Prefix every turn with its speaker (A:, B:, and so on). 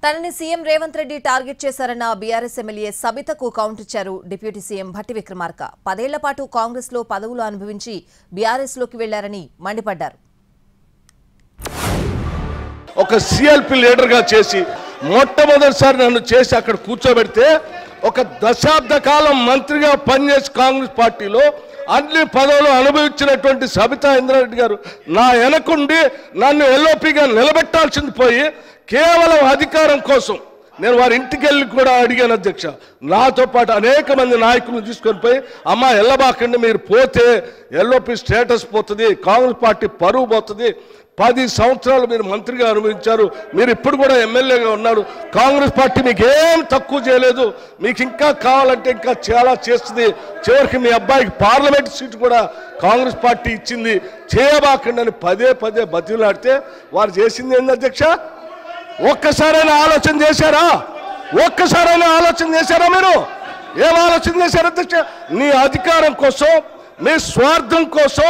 A: తనని CM Revanth Reddy target చేశారన్న BRS MLA సబితకు కౌంటర్ ఇచ్చారు డిప్యూటీ సీఎం భట్టి విక్రమార్క. 10 ఏళ్ల పాటు కాంగ్రెస్ లో పదవులు అనుభవించి బీఆర్ఎస్ లోకి వెళ్లారని మండిపడ్డారు.
B: ఒక సిఎల్పి లీడర్ గా చేసి మొట్టమొదటిసారి నన్ను చేసి అక్కడ కూర్చోబెడితే ఒక దశాబ్ద కాలం మంత్రిగా పనిచేసి కాంగ్రెస్ పార్టీలో అన్ని పదవులు అనుభవించినటువంటి సబితా ఇంద్రారెడ్డి గారు నా వెనకుండి నన్ను ఎల్ఓపిగా నిలబెట్టాల్సింది పోయి కేవలం అధికారం కోసం నేను వారి ఇంటికి వెళ్ళి కూడా అడిగాను అధ్యక్ష. నాతో పాటు అనేక మంది నాయకులను తీసుకొని పోయి అమ్మ ఎల్లబాకండి, మీరు పోతే ఎల్ఓపి స్టేటస్ పోతుంది, కాంగ్రెస్ పార్టీ పరువు పోతుంది, 10 సంవత్సరాలు మీరు మంత్రిగా అనుభవించారు, మీరు ఇప్పుడు కూడా ఎమ్మెల్యేగా ఉన్నారు, కాంగ్రెస్ పార్టీ మీకు ఏం తక్కువ చేయలేదు, మీకు ఇంకా కావాలంటే ఇంకా చాలా చేస్తుంది, చివరికి మీ అబ్బాయికి పార్లమెంట్ సీటు కూడా కాంగ్రెస్ పార్టీ ఇచ్చింది, చేయబాకండి అని పదే బతిలాడితే వారు చేసింది ఏంది అధ్యక్ష? ఒక్కసారైనా ఆలోచన చేశారా? ఒక్కసారైనా ఆలోచన చేశారా? మీరు ఏం ఆలోచన చేశారు అధ్యక్ష? నీ అధికారం కోసం, మీ స్వార్థం కోసం